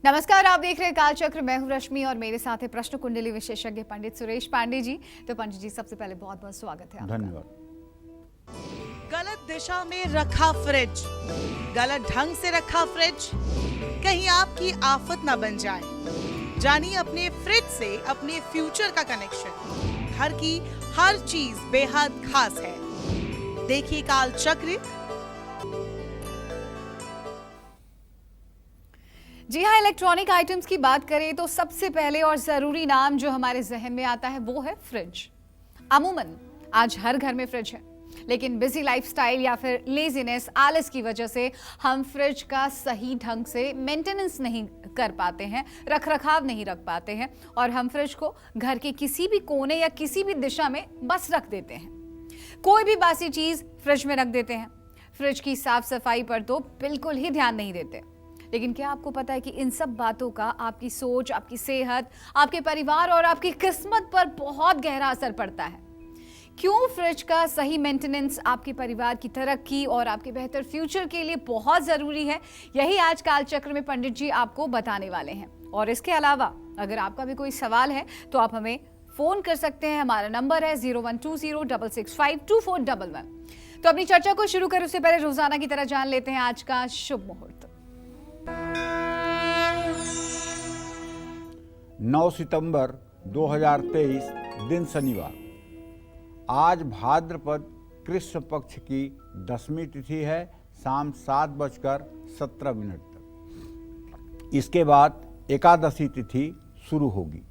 नमस्कार, आप देख रहे हैं कालचक्र। मैं हूं रश्मि और मेरे साथ है प्रश्न कुंडली विशेषज्ञ पंडित सुरेश पांडे जी। तो पंडित जी, सबसे पहले बहुत बहुत स्वागत है आपका। धन्यवाद। गलत दिशा में रखा फ्रिज, गलत ढंग से रखा फ्रिज, कहीं आपकी आफत ना बन जाए। जानिए अपने फ्रिज से अपने फ्यूचर का कनेक्शन। घर की हर चीज बेहद खास है। देखिए कालचक्र। जी हाँ, इलेक्ट्रॉनिक आइटम्स की बात करें तो सबसे पहले और जरूरी नाम जो हमारे जहन में आता है वो है फ्रिज। अमूमन आज हर घर में फ्रिज है, लेकिन बिजी लाइफस्टाइल या फिर लेजीनेस, आलस की वजह से हम फ्रिज का सही ढंग से मेंटेनेंस नहीं कर पाते हैं, रख रखाव नहीं रख पाते हैं और हम फ्रिज को घर के किसी भी कोने या किसी भी दिशा में बस रख देते हैं। कोई भी बासी चीज फ्रिज में रख देते हैं। फ्रिज की साफ सफाई पर तो बिल्कुल ही ध्यान नहीं देते। लेकिन क्या आपको पता है कि इन सब बातों का आपकी सोच, आपकी सेहत, आपके परिवार और आपकी किस्मत पर बहुत गहरा असर पड़ता है? क्यों फ्रिज का सही मेंटेनेंस आपके परिवार की तरक्की और आपके बेहतर फ्यूचर के लिए बहुत जरूरी है, यही आज कालचक्र में पंडित जी आपको बताने वाले हैं। और इसके अलावा अगर आपका भी कोई सवाल है तो आप हमें फोन कर सकते हैं। हमारा नंबर है 0120665241। तो अपनी चर्चा को शुरू करें उससे पहले रोजाना की तरह जान लेते हैं आज का शुभ मुहूर्त। 9 सितंबर 2023 दिन शनिवार। आज भाद्रपद कृष्ण पक्ष की 10वीं तिथि है, शाम 7:17 तक। इसके बाद एकादशी तिथि शुरू होगी।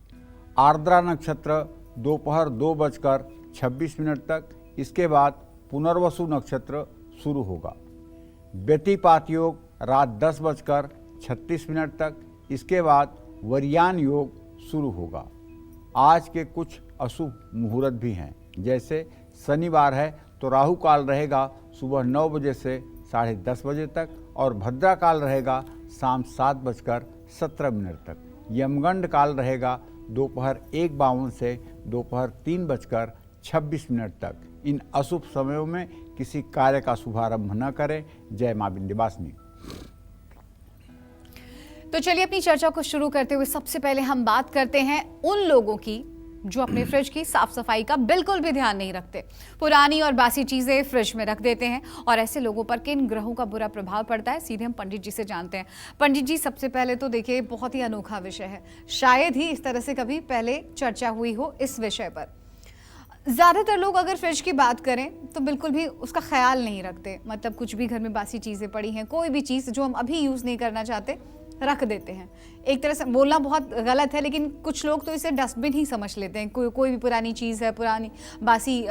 आर्द्रा नक्षत्र दोपहर 2:26 तक। इसके बाद पुनर्वसु नक्षत्र शुरू होगा। व्यतिपात योग रात 10:36 तक। इसके बाद वरियान योग शुरू होगा। आज के कुछ अशुभ मुहूर्त भी हैं, जैसे शनिवार है तो राहु काल रहेगा सुबह 9 बजे से 10:30 बजे तक और भद्रा काल रहेगा शाम 7:17 तक। यमगंड काल रहेगा दोपहर 1:52 से दोपहर 3:26 तक। इन अशुभ समयों में किसी कार्य का शुभारंभ न करें। जय मां विंध्यवासिनी। तो चलिए अपनी चर्चा को शुरू करते हुए सबसे पहले हम बात करते हैं उन लोगों की जो अपने फ्रिज की साफ सफाई का बिल्कुल भी ध्यान नहीं रखते। पुरानी और बासी चीजें फ्रिज में रख देते हैं और ऐसे लोगों पर किन ग्रहों का बुरा प्रभाव पड़ता है, सीधे हम पंडित जी से जानते हैं। पंडित जी, सबसे पहले तो देखिए, बहुत ही अनोखा विषय है। शायद ही इस तरह से कभी पहले चर्चा हुई हो इस विषय पर। ज्यादातर लोग अगर फ्रिज की बात करें तो बिल्कुल भी उसका ख्याल नहीं रखते। मतलब कुछ भी घर में बासी चीजें पड़ी हैं, कोई भी चीज जो हम अभी यूज नहीं करना चाहते रख देते हैं। एक तरह से बोलना बहुत गलत है, लेकिन कुछ लोग तो इसे डस्टबिन ही समझ लेते हैं। कोई भी पुरानी चीज़ है, पुरानी बासी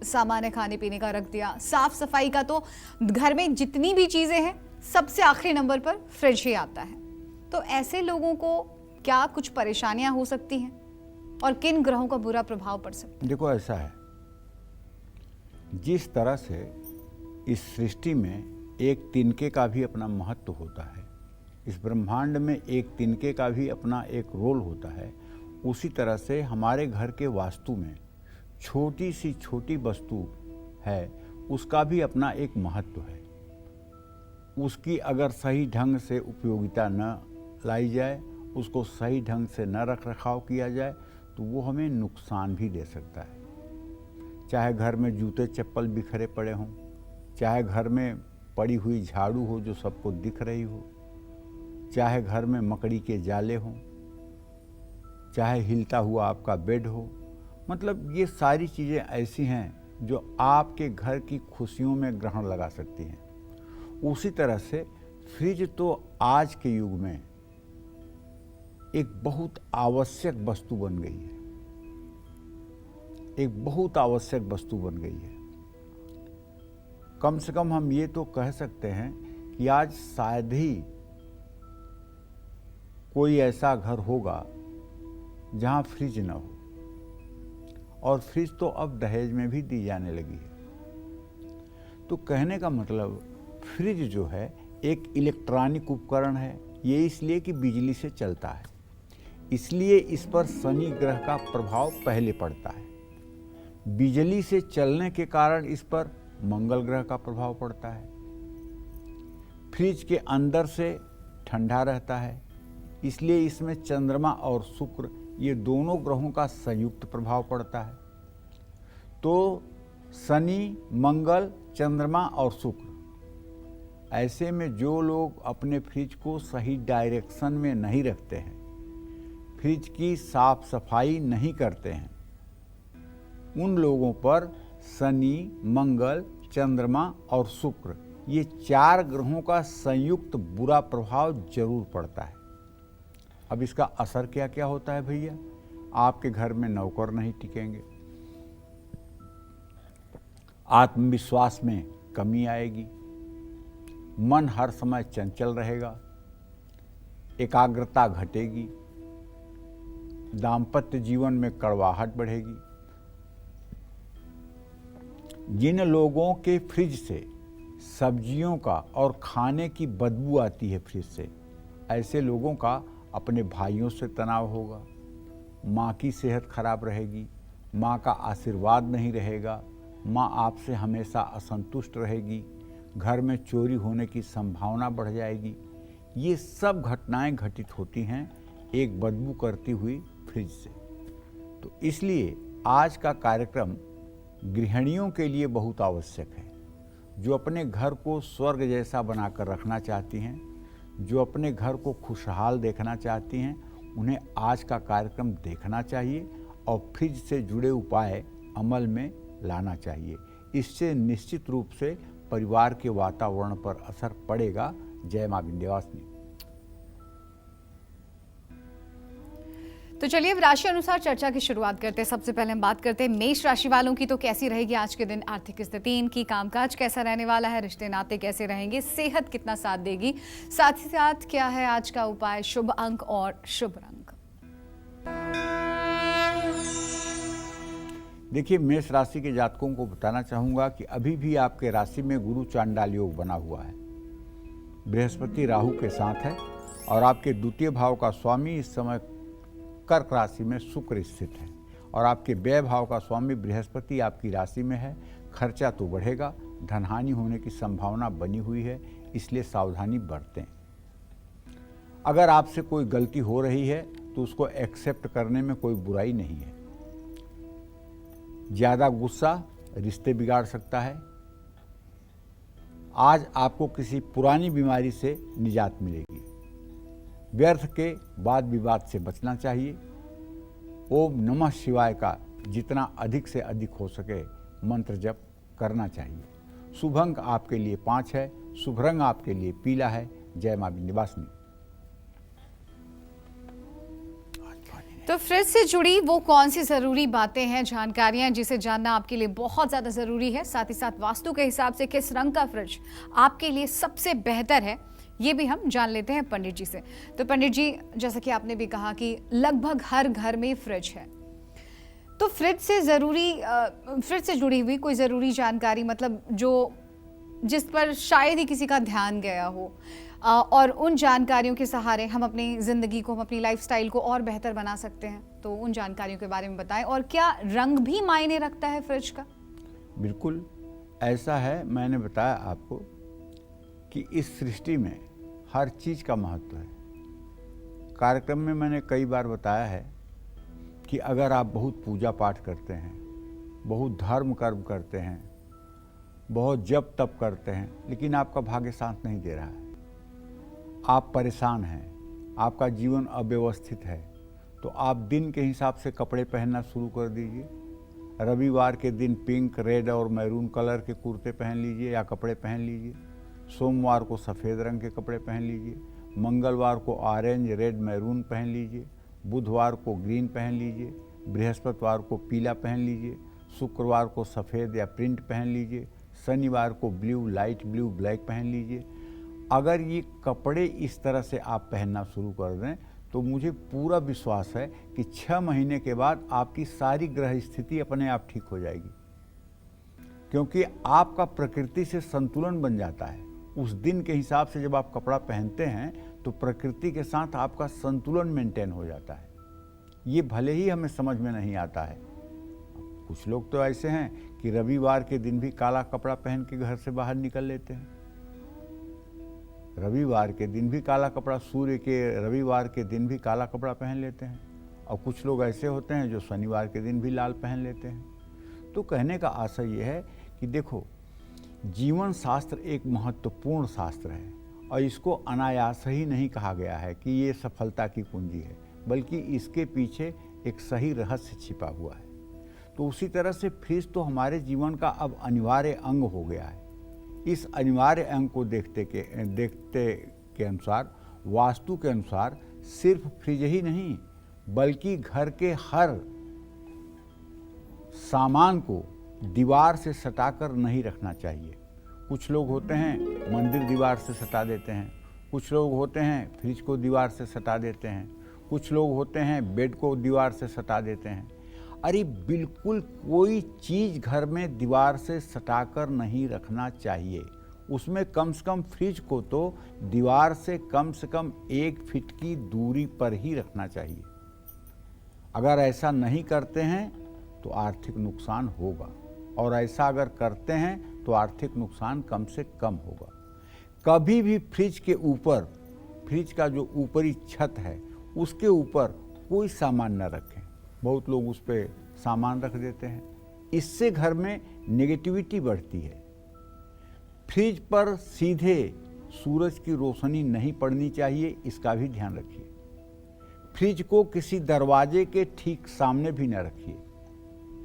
सामान है, खाने पीने का रख दिया। साफ सफाई का तो घर में जितनी भी चीज़ें हैं सबसे आखिरी नंबर पर फ्रिज ही आता है। तो ऐसे लोगों को क्या कुछ परेशानियां हो सकती हैं और किन ग्रहों का बुरा प्रभाव पड़ सकता है? देखो, ऐसा है, जिस तरह से इस सृष्टि में एक तिनके का भी अपना महत्व होता है, इस ब्रह्मांड में एक तिनके का भी अपना एक रोल होता है, उसी तरह से हमारे घर के वास्तु में छोटी सी छोटी वस्तु है, उसका भी अपना एक महत्व है। उसकी अगर सही ढंग से उपयोगिता न लाई जाए, उसको सही ढंग से न रख रखाव किया जाए तो वो हमें नुकसान भी दे सकता है। चाहे घर में जूते चप्पल बिखरे पड़े हों, चाहे घर में पड़ी हुई झाड़ू हो जो सबको दिख रही हो, चाहे घर में मकड़ी के जाले हों, चाहे हिलता हुआ आपका बेड हो। मतलब ये सारी चीज़ें ऐसी हैं जो आपके घर की खुशियों में ग्रहण लगा सकती हैं। उसी तरह से फ्रिज तो आज के युग में एक बहुत आवश्यक वस्तु बन गई है, एक बहुत आवश्यक वस्तु बन गई है। कम से कम हम ये तो कह सकते हैं कि आज शायद ही कोई ऐसा घर होगा जहां फ्रिज न हो। और फ्रिज तो अब दहेज में भी दी जाने लगी है। तो कहने का मतलब, फ्रिज जो है एक इलेक्ट्रॉनिक उपकरण है। ये इसलिए कि बिजली से चलता है, इसलिए इस पर शनि ग्रह का प्रभाव पहले पड़ता है। बिजली से चलने के कारण इस पर मंगल ग्रह का प्रभाव पड़ता है। फ्रिज के अंदर से ठंडा रहता है, इसलिए इसमें चंद्रमा और शुक्र ये दोनों ग्रहों का संयुक्त प्रभाव पड़ता है। तो शनि, मंगल, चंद्रमा और शुक्र, ऐसे में जो लोग अपने फ्रिज को सही डायरेक्शन में नहीं रखते हैं, फ्रिज की साफ सफाई नहीं करते हैं, उन लोगों पर शनि, मंगल, चंद्रमा और शुक्र ये 4 ग्रहों का संयुक्त बुरा प्रभाव जरूर पड़ता है। अब इसका असर क्या क्या होता है भैया? आपके घर में नौकर नहीं टिकेंगे, आत्मविश्वास में कमी आएगी, मन हर समय चंचल रहेगा, एकाग्रता घटेगी, दाम्पत्य जीवन में कड़वाहट बढ़ेगी। जिन लोगों के फ्रिज से सब्जियों का और खाने की बदबू आती है फ्रिज से, ऐसे लोगों का अपने भाइयों से तनाव होगा, माँ की सेहत खराब रहेगी, माँ का आशीर्वाद नहीं रहेगा, माँ आपसे हमेशा असंतुष्ट रहेगी, घर में चोरी होने की संभावना बढ़ जाएगी। ये सब घटनाएं घटित होती हैं एक बदबू करती हुई फ्रिज से। तो इसलिए आज का कार्यक्रम गृहिणियों के लिए बहुत आवश्यक है, जो अपने घर को स्वर्ग जैसा बनाकर रखना चाहती हैं, जो अपने घर को खुशहाल देखना चाहती हैं, उन्हें आज का कार्यक्रम देखना चाहिए और फ्रिज से जुड़े उपाय अमल में लाना चाहिए। इससे निश्चित रूप से परिवार के वातावरण पर असर पड़ेगा। जय मां विंध्यवासिनी। तो चलिए अब राशि अनुसार चर्चा की शुरुआत करते हैं। सबसे पहले हम बात करते हैं मेष राशि वालों की। तो कैसी रहेगी आज के दिन आर्थिक स्थिति, इनकी कामकाज कैसा रहने वाला है, रिश्ते नाते कैसे रहेंगे, सेहत कितना साथ देगी, साथ ही साथ क्या है आज का उपाय, शुभ अंक और शुभ रंग। देखिए, मेष राशि के जातकों को बताना चाहूँगा कि अभी भी आपके राशि में गुरु चांडाल योग बना हुआ है। बृहस्पति राहु के साथ है और आपके द्वितीय भाव का स्वामी इस समय कर्क राशि में शुक्र स्थित है और आपके व्यय भाव का स्वामी बृहस्पति आपकी राशि में है। खर्चा तो बढ़ेगा, धनहानि होने की संभावना बनी हुई है, इसलिए सावधानी बरतें। अगर आपसे कोई गलती हो रही है तो उसको एक्सेप्ट करने में कोई बुराई नहीं है। ज़्यादा गुस्सा रिश्ते बिगाड़ सकता है। आज आपको किसी पुरानी बीमारी से निजात मिलेगी। व्यर्थ के वाद विवाद से बचना चाहिए। ओम नमः शिवाय का जितना अधिक से अधिक हो सके मंत्र जप करना चाहिए। शुभ अंक आपके लिए 5 है, शुभ रंग आपके लिए पीला है। जय मां विंध्यवासिनी। तो फ्रिज से जुड़ी वो कौन सी ज़रूरी बातें हैं, जानकारियां जिसे जानना आपके लिए बहुत ज़्यादा ज़रूरी है। साथ ही साथ वास्तु के हिसाब से किस रंग का फ्रिज आपके लिए सबसे बेहतर है, ये भी हम जान लेते हैं पंडित जी से। तो पंडित जी, जैसा कि आपने भी कहा कि लगभग हर घर में फ्रिज है, तो फ्रिज से जुड़ी हुई कोई ज़रूरी जानकारी, मतलब जिस पर शायद ही किसी का ध्यान गया हो, और उन जानकारियों के सहारे हम अपनी ज़िंदगी को, हम अपनी लाइफस्टाइल को और बेहतर बना सकते हैं, तो उन जानकारियों के बारे में बताएं। और क्या रंग भी मायने रखता है फ्रिज का? बिल्कुल ऐसा है। मैंने बताया आपको कि इस सृष्टि में हर चीज़ का महत्व है। कार्यक्रम में मैंने कई बार बताया है कि अगर आप बहुत पूजा पाठ करते हैं, बहुत धर्म कर्म करते हैं, बहुत जप तप करते हैं, लेकिन आपका भाग्य साथ नहीं दे रहा है, आप परेशान हैं, आपका जीवन अव्यवस्थित है, तो आप दिन के हिसाब से कपड़े पहनना शुरू कर दीजिए। रविवार के दिन पिंक, रेड और मैरून कलर के कुर्ते पहन लीजिए या कपड़े पहन लीजिए। सोमवार को सफ़ेद रंग के कपड़े पहन लीजिए। मंगलवार को ऑरेंज, रेड, मैरून पहन लीजिए। बुधवार को ग्रीन पहन लीजिए। बृहस्पतिवार को पीला पहन लीजिए। शुक्रवार को सफ़ेद या प्रिंट पहन लीजिए। शनिवार को ब्लू, लाइट ब्लू, ब्लैक पहन लीजिए। अगर ये कपड़े इस तरह से आप पहनना शुरू कर दें तो मुझे पूरा विश्वास है कि 6 महीने के बाद आपकी सारी ग्रह स्थिति अपने आप ठीक हो जाएगी, क्योंकि आपका प्रकृति से संतुलन बन जाता है। उस दिन के हिसाब से जब आप कपड़ा पहनते हैं तो प्रकृति के साथ आपका संतुलन मेंटेन हो जाता है। ये भले ही हमें समझ में नहीं आता है। कुछ लोग तो ऐसे हैं कि रविवार के दिन भी काला कपड़ा पहन के घर से बाहर निकल लेते हैं। रविवार के दिन भी काला कपड़ा, सूर्य के रविवार के दिन भी काला कपड़ा पहन लेते हैं, और कुछ लोग ऐसे होते हैं जो शनिवार के दिन भी लाल पहन लेते हैं। तो कहने का आशय यह है कि देखो, जीवन शास्त्र एक महत्वपूर्ण शास्त्र है, और इसको अनायास ही नहीं कहा गया है कि ये सफलता की कुंजी है, बल्कि इसके पीछे एक सही रहस्य छिपा हुआ है। तो उसी तरह से फ्रिज तो हमारे जीवन का अब अनिवार्य अंग हो गया है। इस अनिवार्य अंग को देखते के अनुसार, वास्तु के अनुसार, सिर्फ फ्रिज ही नहीं बल्कि घर के हर सामान को दीवार से सटाकर नहीं रखना चाहिए। कुछ लोग होते हैं मंदिर दीवार से सटा देते हैं, कुछ लोग होते हैं फ्रिज को दीवार से सटा देते हैं, कुछ लोग होते हैं बेड को दीवार से सटा देते हैं। अरे बिल्कुल कोई चीज़ घर में दीवार से सटाकर नहीं रखना चाहिए। उसमें कम से कम फ्रिज को तो दीवार से कम 1 फीट की दूरी पर ही रखना चाहिए। अगर ऐसा नहीं करते हैं तो आर्थिक नुकसान होगा, और ऐसा अगर करते हैं तो आर्थिक नुकसान कम से कम होगा। कभी भी फ्रिज के ऊपर, फ्रिज का जो ऊपरी छत है उसके ऊपर कोई सामान न रखें। बहुत लोग उस पर सामान रख देते हैं, इससे घर में नेगेटिविटी बढ़ती है। फ्रिज पर सीधे सूरज की रोशनी नहीं पड़नी चाहिए, इसका भी ध्यान रखिए। फ्रिज को किसी दरवाजे के ठीक सामने भी न रखिए,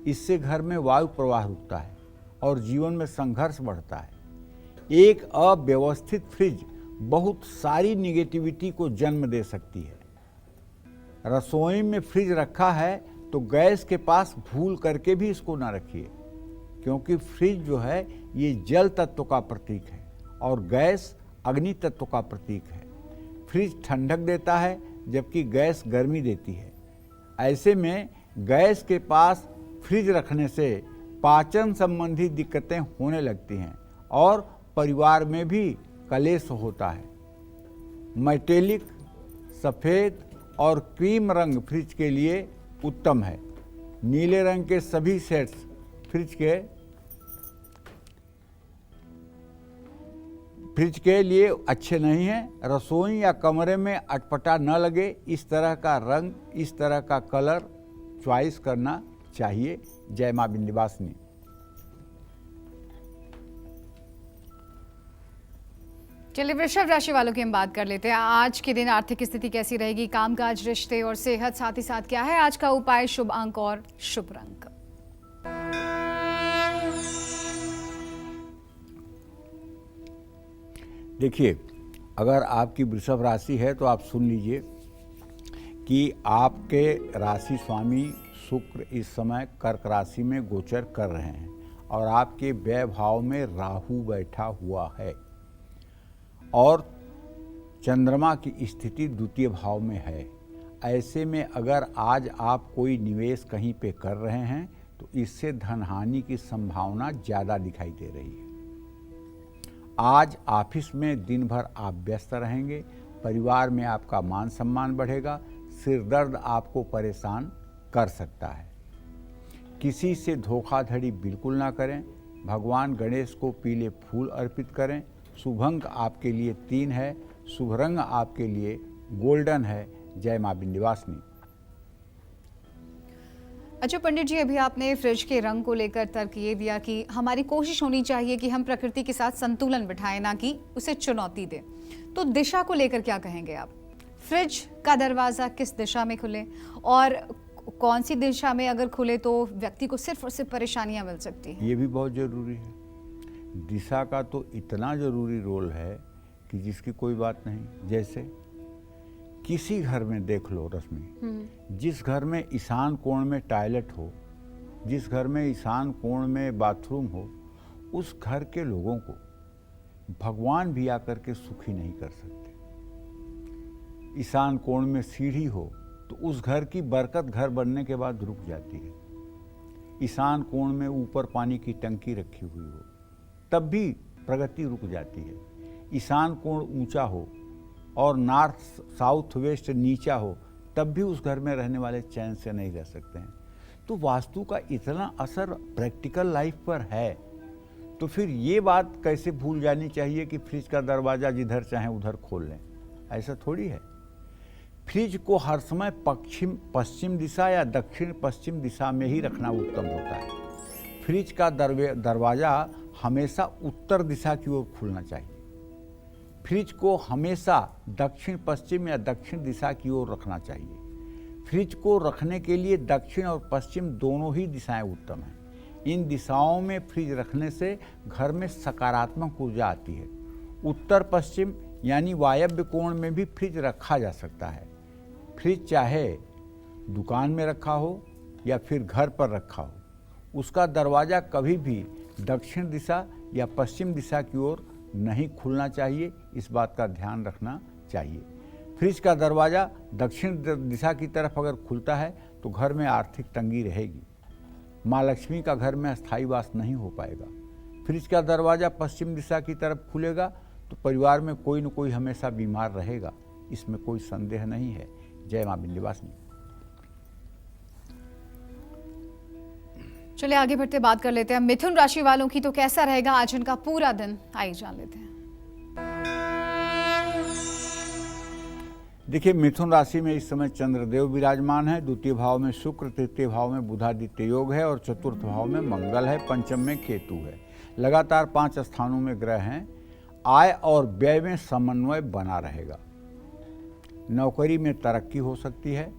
इससे घर में वायु प्रवाह रुकता है और जीवन में संघर्ष बढ़ता है। एक अव्यवस्थित फ्रिज बहुत सारी नेगेटिविटी को जन्म दे सकती है। रसोई में फ्रिज रखा है तो गैस के पास भूल करके भी इसको ना रखिए, क्योंकि फ्रिज जो है ये जल तत्व का प्रतीक है और गैस अग्नि तत्व का प्रतीक है। फ्रिज ठंडक देता है जबकि गैस गर्मी देती है। ऐसे में गैस के पास फ्रिज रखने से पाचन संबंधी दिक्कतें होने लगती हैं और परिवार में भी कलेश होता है। मेटेलिक, सफ़ेद और क्रीम रंग फ्रिज के लिए उत्तम है। नीले रंग के सभी सेट्स फ्रिज के लिए अच्छे नहीं हैं। रसोई या कमरे में अटपटा न लगे, इस तरह का रंग, इस तरह का कलर चॉइस करना चाहिए। जय मां विंध्यवासिनी। चलिए वृषभ राशि वालों की हम बात कर लेते हैं। आज के दिन आर्थिक स्थिति कैसी रहेगी, कामकाज, रिश्ते और सेहत, साथ ही साथ क्या है आज का उपाय, शुभ अंक और शुभ रंग। देखिए, अगर आपकी वृषभ राशि है तो आप सुन लीजिए कि आपके राशि स्वामी शुक्र इस समय कर्क राशि में गोचर कर रहे हैं और आपके व्यय भाव में राहु बैठा हुआ है और चंद्रमा की स्थिति द्वितीय भाव में है। ऐसे में अगर आज आप कोई निवेश कहीं पे कर रहे हैं तो इससे धन हानि की संभावना ज़्यादा दिखाई दे रही है। आज ऑफिस में दिन भर आप व्यस्त रहेंगे, परिवार में आपका मान सम्मान बढ़ेगा, सिर दर्द आपको परेशान कर सकता है। किसी से धोखाधड़ी बिल्कुल ना करें। भगवान गणेश को पीले फूल अर्पित करें। शुभ अंक आपके लिए 3 है, शुभ रंग आपके लिए गोल्डन है। जय मां विंध्यवासिनी। अच्छा पंडित जी, अभी आपने फ्रिज के रंग को लेकर तर्क ये दिया कि हमारी कोशिश होनी चाहिए कि हम प्रकृति के साथ संतुलन बिठाएं, ना कि उसे चुनौती दें। तो दिशा को लेकर क्या कहेंगे आप? फ्रिज का दरवाज़ा किस दिशा में खुले और कौन सी दिशा में अगर खुले तो व्यक्ति को सिर्फ और सिर्फ परेशानियां मिल सकती हैं? ये भी बहुत ज़रूरी है। दिशा का तो इतना ज़रूरी रोल है कि जिसकी कोई बात नहीं। जैसे किसी घर में देख लो रश्मि, जिस घर में ईशान कोण में टॉयलेट हो, जिस घर में ईशान कोण में बाथरूम हो, उस घर के लोगों को भगवान भी आकर के सुखी नहीं कर सकते। ईशान कोण में सीढ़ी हो तो उस घर की बरकत घर बनने के बाद रुक जाती है। ईशान कोण में ऊपर पानी की टंकी रखी हुई हो तब भी प्रगति रुक जाती है। ईशान कोण ऊंचा हो और नॉर्थ साउथ वेस्ट नीचा हो तब भी उस घर में रहने वाले चैन से नहीं रह सकते हैं। तो वास्तु का इतना असर प्रैक्टिकल लाइफ पर है। तो फिर ये बात कैसे भूल जानी चाहिए कि फ्रिज का दरवाज़ा जिधर चाहे उधर खोल लें? ऐसा थोड़ी है। फ्रिज को हर समय पश्चिम दिशा या दक्षिण पश्चिम दिशा में ही रखना उत्तम होता है। फ्रिज का दरवाज़ा हमेशा उत्तर दिशा की ओर खुलना चाहिए। फ्रिज को हमेशा दक्षिण पश्चिम या दक्षिण दिशा की ओर रखना चाहिए। फ्रिज को रखने के लिए दक्षिण और पश्चिम दोनों ही दिशाएं उत्तम हैं। इन दिशाओं में फ्रिज रखने से घर में सकारात्मक ऊर्जा आती है। उत्तर पश्चिम यानी वायव्य कोण में भी फ्रिज रखा जा सकता है। फ्रिज चाहे दुकान में रखा हो या फिर घर पर रखा हो, उसका दरवाज़ा कभी भी दक्षिण दिशा या पश्चिम दिशा की ओर नहीं खुलना चाहिए। इस बात का ध्यान रखना चाहिए। फ्रिज का दरवाज़ा दक्षिण दिशा की तरफ अगर खुलता है तो घर में आर्थिक तंगी रहेगी। माँ लक्ष्मी का घर में स्थायी वास नहीं हो पाएगा। फ्रिज का दरवाज़ा पश्चिम दिशा की तरफ खुलेगा तो परिवार में कोई न कोई हमेशा बीमार रहेगा, इसमें कोई संदेह नहीं है। जय माँ विंध्यवासिनी। चलिए आगे बढ़ते बात कर लेते हैं मिथुन राशि वालों की। तो कैसा रहेगा आज इनका पूरा दिन, आइए जान लेते हैं। देखिए, मिथुन राशि में इस समय चंद्रदेव विराजमान है। द्वितीय भाव में शुक्र, तृतीय भाव में बुधादित्य योग है और चतुर्थ भाव में मंगल है, पंचम में केतु है। लगातार 5 स्थानों में ग्रह हैं। आय और व्यय में समन्वय बना रहेगा। नौकरी में तरक्की हो सकती है।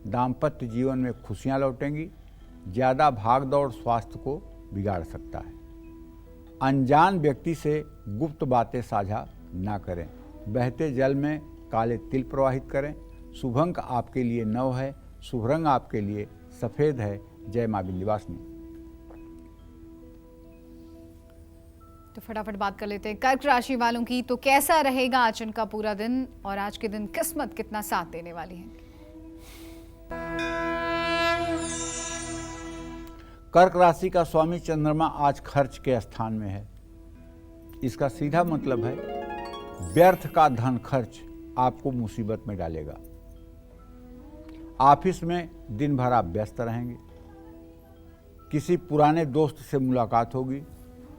दाम्पत्य जीवन में खुशियां लौटेंगी। ज़्यादा भाग दौड़ स्वास्थ्य को बिगाड़ सकता है। अनजान व्यक्ति से गुप्त बातें साझा ना करें। बहते जल में काले तिल प्रवाहित करें। शुभ अंक आपके लिए 9 है। शुभ रंग आपके लिए सफ़ेद है। जय माँ विंध्यवासिनी। तो फटाफट बात कर लेते हैं कर्क राशि वालों की। तो कैसा रहेगा आज इनका पूरा दिन और आज के दिन किस्मत कितना साथ देने वाली है? कर्क राशि का स्वामी चंद्रमा आज खर्च के स्थान में है। इसका सीधा मतलब है व्यर्थ का धन खर्च आपको मुसीबत में डालेगा। ऑफिस में दिन भर आप व्यस्त रहेंगे। किसी पुराने दोस्त से मुलाकात होगी।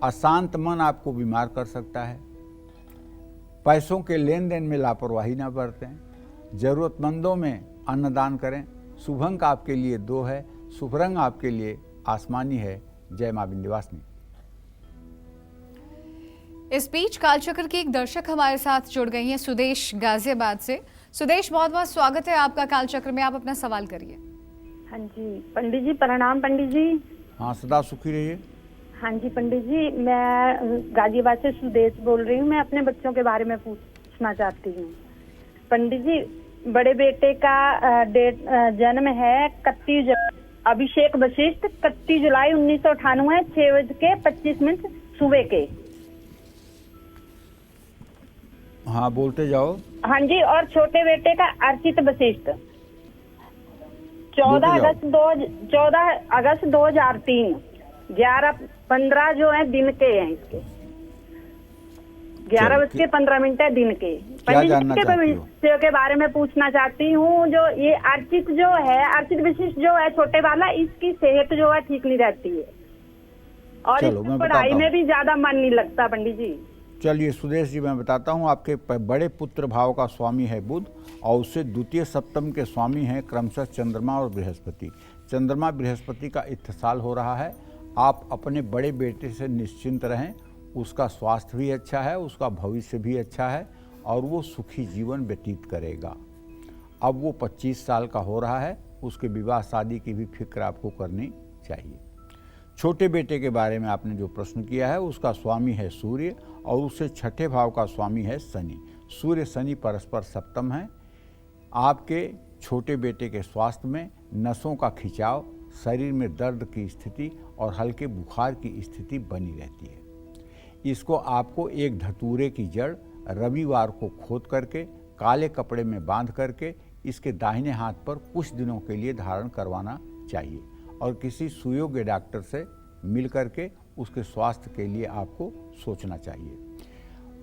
अशांत मन आपको बीमार कर सकता है। पैसों के लेन देन में लापरवाही ना बरतें। जरूरतमंदों में अन्नदान करें। शुभ अंक आपके लिए 2 है। शुभ रंग आपके लिए आसमानी है। जय माँ विंध्यवासिनी। इस बीच कालचक्र की एक दर्शक हमारे साथ जुड़ गई हैं, सुदेश गाजियाबाद से। सुदेश, बहुत बहुत स्वागत है आपका कालचक्र में। आप अपना सवाल करिए। हाँ जी पंडित जी, प्रणाम पंडित जी। हाँ, सदा सुखी रहिए। हाँ जी पंडित जी, मैं गाजियाबाद से सुदेश बोल रही हूँ। मैं अपने बच्चों के बारे में पूछना चाहती हूँ पंडित जी। बड़े बेटे का डेट जन्म है 31 अभिषेक वशिष्ठ 31 जुलाई 1998 6:25 सुबह के। हाँ, बोलते जाओ। हाँ जी, और छोटे बेटे का अर्चित वशिष्ठ 14 अगस्त 2003 11:15 जो है दिन के हैं। इसके 11:15 दिन के। पंडित के भविष्य के बारे में पूछना चाहती हूँ। जो ये अर्चित जो है, अर्चित विशिष्ट जो है छोटे वाला, इसकी सेहत जो है ठीक नहीं रहती है और इसकी पढ़ाई में भी ज्यादा मन नहीं लगता पंडित जी। चलिए सुदेश जी, मैं बताता हूँ। आपके बड़े पुत्र भाव का स्वामी है बुध और उससे द्वितीय सप्तम के स्वामी हैं क्रमशः चंद्रमा और बृहस्पति। चंद्रमा बृहस्पति का इत्तिसाल हो रहा है। आप अपने बड़े बेटे से निश्चिंत रहें। उसका स्वास्थ्य भी अच्छा है, उसका भविष्य भी अच्छा है और वो सुखी जीवन व्यतीत करेगा। अब वो 25 साल का हो रहा है। उसके विवाह शादी की भी फिक्र आपको करनी चाहिए। छोटे बेटे के बारे में आपने जो प्रश्न किया है, उसका स्वामी है सूर्य और उससे छठे भाव का स्वामी है शनि। सूर्य शनि परस्पर सप्तम है। आपके छोटे बेटे के स्वास्थ्य में नसों का खिंचाव, शरीर में दर्द की स्थिति और हल्के बुखार की स्थिति बनी रहती है। इसको आपको एक धतूरे की जड़ रविवार को खोद करके काले कपड़े में बांध करके इसके दाहिने हाथ पर कुछ दिनों के लिए धारण करवाना चाहिए और किसी सुयोग्य डॉक्टर से मिल करके उसके स्वास्थ्य के लिए आपको सोचना चाहिए।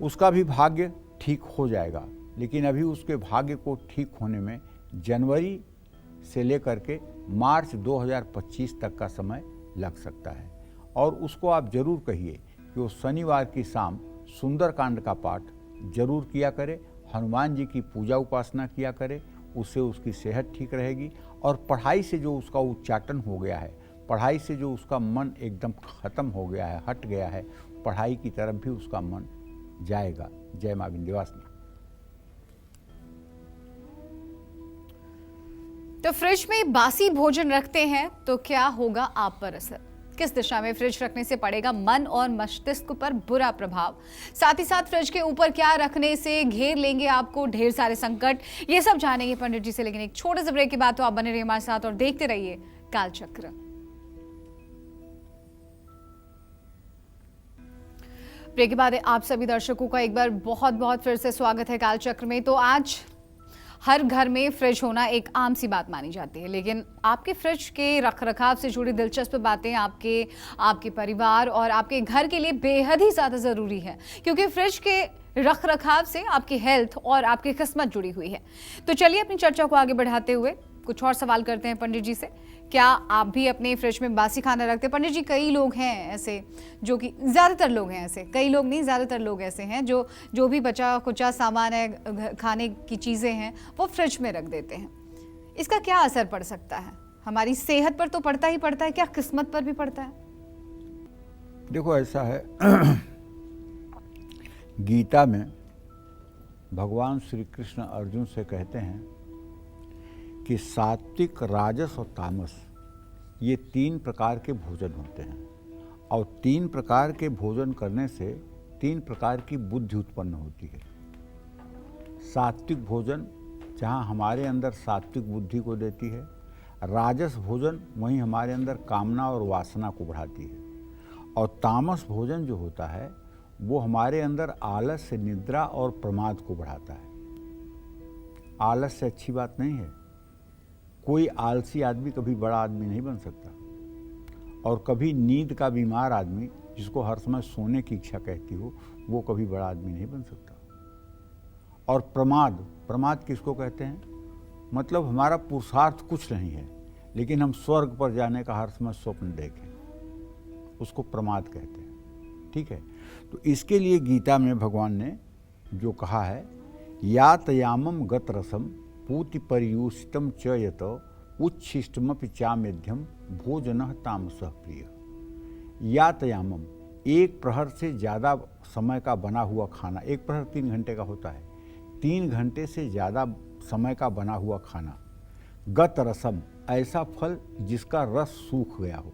उसका भी भाग्य ठीक हो जाएगा, लेकिन अभी उसके भाग्य को ठीक होने में जनवरी से लेकर के मार्च 2025 तक का समय लग सकता है। और उसको आप जरूर कहिए कि वो शनिवार की शाम सुंदरकांड का पाठ जरूर किया करे, हनुमान जी की पूजा उपासना किया करे, उससे उसकी सेहत ठीक रहेगी। और पढ़ाई से जो उसका उच्चाटन हो गया है, पढ़ाई से जो उसका मन एकदम खत्म हो गया है, हट गया है, पढ़ाई की तरफ भी उसका मन जाएगा। जय मां विंध्यवासिनी। तो फ्रिज में बासी भोजन रखते हैं तो क्या होगा आप पर असर? किस दिशा में फ्रिज रखने से पड़ेगा मन और मस्तिष्क पर बुरा प्रभाव? साथ ही साथ फ्रिज के ऊपर क्या रखने से घेर लेंगे आपको ढेर सारे संकट? ये सब जानेंगे पंडित जी से, लेकिन एक छोटे से ब्रेक के बाद तो आप बने रहिए हमारे साथ और देखते रहिए कालचक्र। ब्रेक के बाद आप सभी दर्शकों का एक बार बहुत बहुत फिर से स्वागत है कालचक्र में। तो आज हर घर में फ्रिज होना एक आम सी बात मानी जाती है, लेकिन आपके फ्रिज के रखरखाव से जुड़ी दिलचस्प बातें आपके परिवार और आपके घर के लिए बेहद ही ज़्यादा ज़रूरी है, क्योंकि फ्रिज के रखरखाव से आपकी हेल्थ और आपकी किस्मत जुड़ी हुई है। तो चलिए अपनी चर्चा को आगे बढ़ाते हुए कुछ और सवाल करते हैं पंडित जी से। क्या आप भी अपने फ्रिज में बासी खाना रखते हैं? पंडित जी, कई लोग हैं ऐसे जो कि ज़्यादातर लोग हैं ऐसे, कई लोग नहीं, ज़्यादातर लोग ऐसे हैं जो भी बचा कुचा सामान है, खाने की चीज़ें हैं, वो फ्रिज में रख देते हैं। इसका क्या असर पड़ सकता है? हमारी सेहत पर तो पड़ता ही पड़ता है, क्या किस्मत पर भी पड़ता है? देखो, ऐसा है गीता में भगवान श्री कृष्ण अर्जुन से कहते हैं कि सात्विक, राजस और तामस, ये 3 प्रकार के भोजन होते हैं, और 3 प्रकार के भोजन करने से 3 प्रकार की बुद्धि उत्पन्न होती है। सात्विक भोजन जहाँ हमारे अंदर सात्विक बुद्धि को देती है, राजस भोजन वहीं हमारे अंदर कामना और वासना को बढ़ाती है, और तामस भोजन जो होता है वो हमारे अंदर आलस्य, निद्रा और प्रमाद को बढ़ाता है। आलस्य अच्छी बात नहीं है। कोई आलसी आदमी कभी बड़ा आदमी नहीं बन सकता, और कभी नींद का बीमार आदमी जिसको हर समय सोने की इच्छा कहती हो, वो कभी बड़ा आदमी नहीं बन सकता। और प्रमाद, प्रमाद किसको कहते हैं? मतलब हमारा पुरुषार्थ कुछ नहीं है, लेकिन हम स्वर्ग पर जाने का हर समय स्वप्न देखें, उसको प्रमाद कहते हैं। ठीक है, तो इसके लिए गीता में भगवान ने जो कहा है, यातयामम गत रसम पूति परियूषितम च यत उच्छिष्टमपि चामेध्यम भोजनः तामसः प्रिय। यातयामम, एक प्रहर से ज़्यादा समय का बना हुआ खाना, एक प्रहर 3 घंटे का होता है, 3 घंटे से ज़्यादा समय का बना हुआ खाना। गत रसम, ऐसा फल जिसका रस सूख गया हो।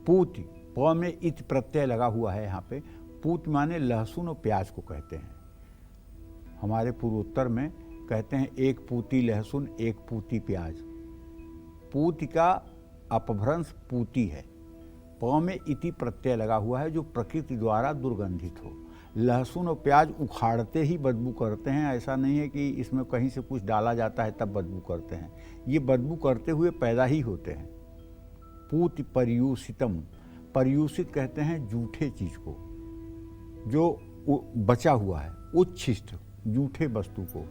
पूति, प में इत प्रत्यय लगा हुआ है यहाँ पे। पूति माने लहसुन और प्याज को कहते हैं। हमारे पूर्वोत्तर में कहते हैं 1 पूती लहसुन 1 पूती प्याज। पूति का अपभ्रंश पूती है। प में इति प्रत्यय लगा हुआ है जो प्रकृति द्वारा दुर्गंधित हो। लहसुन और प्याज उखाड़ते ही बदबू करते हैं, ऐसा नहीं है कि इसमें कहीं से कुछ डाला जाता है तब बदबू करते हैं, ये बदबू करते हुए पैदा ही होते हैं। पूति परियूषितम, परियूषित कहते हैं जूठे चीज को, जो बचा हुआ है, उच्छिष्ट जूठे वस्तु को,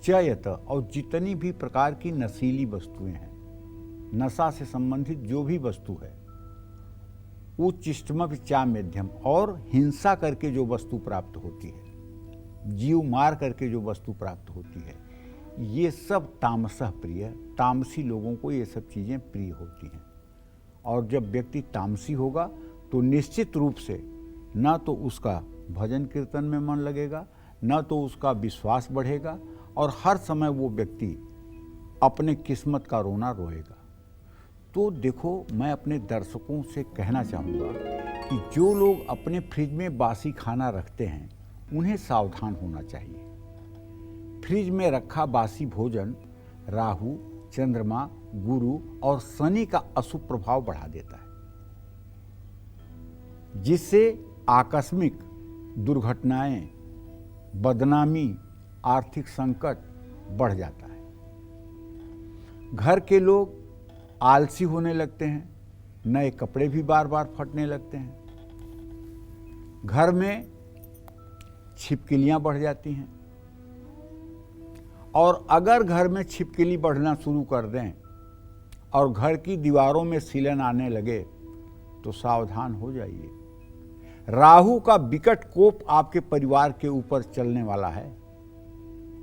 चयत, और जितनी भी प्रकार की नशीली वस्तुएं हैं, नशा से संबंधित जो भी वस्तु है, उच्छिष्टम चामेध्यम, और हिंसा करके जो वस्तु प्राप्त होती है, जीव मार करके जो वस्तु प्राप्त होती है, ये सब तामसः प्रिय, तामसी लोगों को ये सब चीज़ें प्रिय होती हैं। और जब व्यक्ति तामसी होगा तो निश्चित रूप से न तो उसका भजन कीर्तन में मन लगेगा, न तो उसका विश्वास बढ़ेगा, और हर समय वो व्यक्ति अपने किस्मत का रोना रोएगा। तो देखो, मैं अपने दर्शकों से कहना चाहूँगा कि जो लोग अपने फ्रिज में बासी खाना रखते हैं उन्हें सावधान होना चाहिए। फ्रिज में रखा बासी भोजन राहु, चंद्रमा, गुरु और शनि का अशुभ प्रभाव बढ़ा देता है, जिससे आकस्मिक दुर्घटनाएं, बदनामी, आर्थिक संकट बढ़ जाता है। घर के लोग आलसी होने लगते हैं, नए कपड़े भी बार बार फटने लगते हैं, घर में छिपकलियां बढ़ जाती हैं, और अगर घर में छिपकली बढ़ना शुरू कर दें और घर की दीवारों में सीलन आने लगे तो सावधान हो जाइए। राहु का विकट कोप आपके परिवार के ऊपर चलने वाला है।